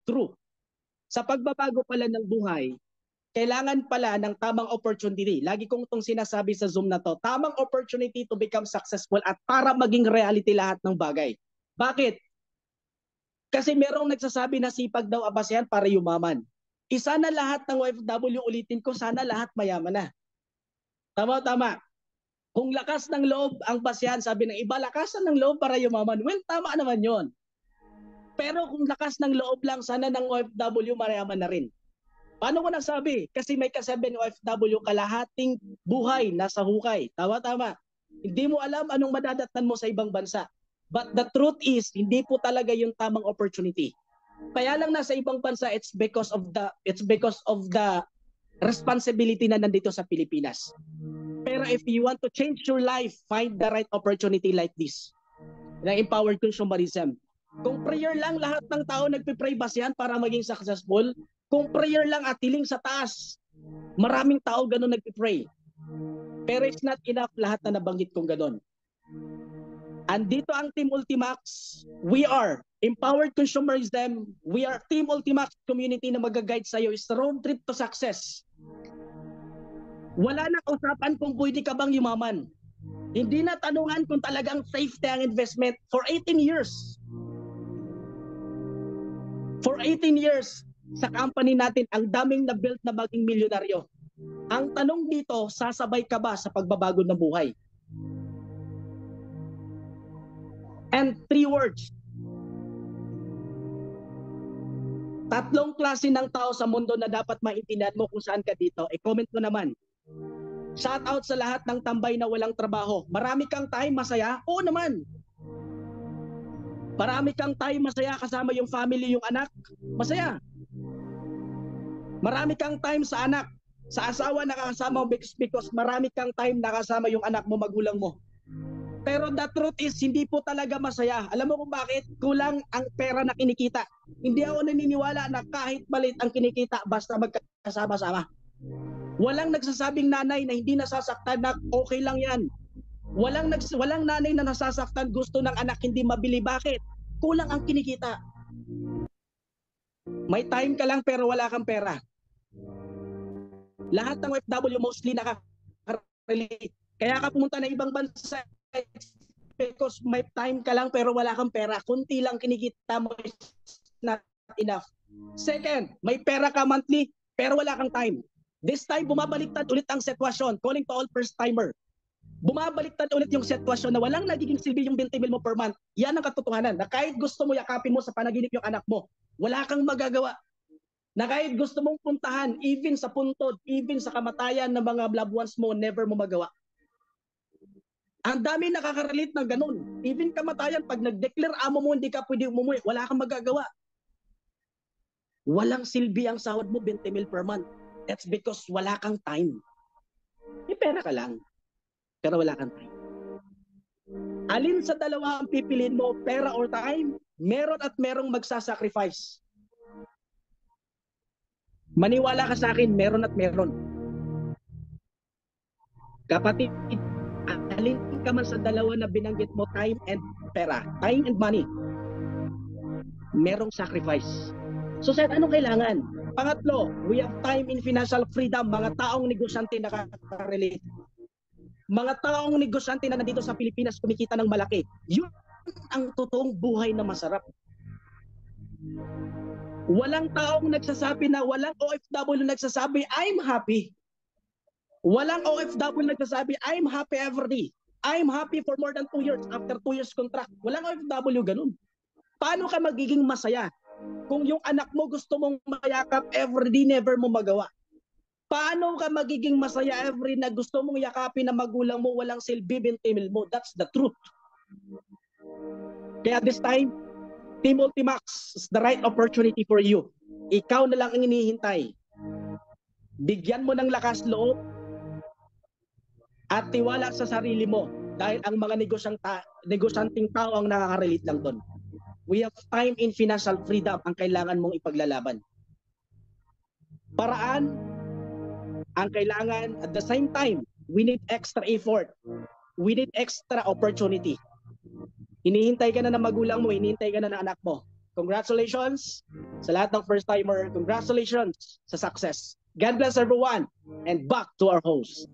true. Sa pagbabago pala ng buhay, kailangan pala ng tamang opportunity. Lagi kong itong sinasabi sa Zoom na to, tamang opportunity to become successful at para maging reality lahat ng bagay. Bakit? Kasi merong nagsasabi na sipag daw abasehan para yumaman. Isa na lahat ng OFW, ulitin ko, sana lahat mayaman na. Tama. Kung lakas ng loob ang basehan, sabi ng iba, lakasan ng loob para yumaman. Well, tama naman yon. Pero kung lakas ng loob lang, sana ng OFW mayaman na rin. Paano ko nasabi? Kasi may kasabi ng OFW, kalahating buhay nasa hukay. Tama. Hindi mo alam anong madadatnan mo sa ibang bansa. But the truth is, hindi po talaga yung tamang opportunity. Kaya lang nasa ibang bansa, it's because of the responsibility na nandito sa Pilipinas. Pero if you want to change your life, find the right opportunity like this. Na empowered consumerism. Kung prayer lang, lahat ng tao nagpipray basehan para maging successful. Kung prayer lang at hiling sa taas, maraming tao ganun nagpipray. Pero it's not enough lahat na nabanggit kong ganun. Andito ang Team Ultimax. We are empowered consumerism. We are Team Ultimax community na mag-guide sa'yo is the road trip to success. Wala na usapan kung pwede ka bang yumaman. Hindi na tanungan kung talagang safety ang investment for 18 years. For 18 years, sa company natin, ang daming na-build na maging milyonaryo. Ang tanong dito, sasabay ka ba sa pagbabago ng buhay? And 3 words. 3 klase ng tao sa mundo na dapat maintindihan mo kung saan ka dito. I-comment mo naman. Shout out sa lahat ng tambay na walang trabaho. Marami kang time masaya? Oo naman. Marami kang time masaya kasama yung family, yung anak? Masaya. Marami kang time sa anak, sa asawa nakakasama mo because marami kang time nakasama yung anak mo, magulang mo. Pero the truth is, hindi po talaga masaya. Alam mo kung bakit? Kulang ang pera na kinikita. Hindi ako naniniwala na kahit maliit ang kinikita, basta magkasama-sama. Walang nagsasabing nanay na hindi nasasaktan na okay lang yan. Walang nanay na nasasaktan gusto ng anak hindi mabili. Bakit? Kulang ang kinikita. May time ka lang pero wala kang pera. Lahat ng OFW mostly nakaka-relate. Kaya ka pumunta na ibang bansa because may time ka lang pero wala kang pera. Kunti lang kinikita mo is not enough. Second, may pera ka monthly pero wala kang time. This time, bumabaliktad ulit ang sitwasyon. Calling to all first-timer. Bumabaliktad ulit yung sitwasyon na walang nagiging silbi yung 20 mil mo per month. Yan ang katotohanan. Na kahit gusto mo yakapin mo sa panaginip yung anak mo, wala kang magagawa. Na kahit gusto mong puntahan, even sa puntod, even sa kamatayan ng mga loved ones mo, never mo magawa. Ang dami nakaka-relate ng ganun. Even kamatayan, pag nag-declare amo mo, hindi ka pwede umuwi, wala kang magagawa. Walang silbi ang sahod mo, 20 mil per month. That's because wala kang time. May pera ka lang, pero wala kang time. Alin sa dalawa ang pipiliin mo, pera or time? Meron at merong magsasacrifice. Maniwala ka sa akin, meron at meron. Kapatid, alin ka man sa dalawa na binanggit mo, time and pera, time and money, merong sacrifice. So, sir, anong kailangan? Pangatlo, we have time in financial freedom. Mga taong negosyante nakaka-relate. Mga taong negosyante na nandito sa Pilipinas kumikita ng malaki. Yun ang totoong buhay na masarap. Walang taong nagsasabi na, walang OFW nagsasabi, I'm happy. Walang OFW nagsasabi, I'm happy every day. I'm happy for more than 2 years after 2 years contract. Walang OFW ganun. Paano ka magiging masaya kung yung anak mo gusto mong mayakap everyday, never mo magawa? Paano ka magiging masaya every na gusto mong yakapin na magulang mo, walang silbi, 20 mil mo? That's the truth. Kaya this time, Team Ultimax is the right opportunity for you. Ikaw na lang ang hinihintay. Bigyan mo ng lakas loob at tiwala sa sarili mo dahil ang mga negosyanteng tao ang nakaka-relate lang doon. We have time in financial freedom ang kailangan mong ipaglalaban. Paraan ang kailangan, at the same time, we need extra effort. We need extra opportunity. Hinihintay ka na ng magulang mo, hinihintay ka na ng anak mo. congratulations sa lahat ng first-timer. Congratulations sa success. God bless everyone and back to our host.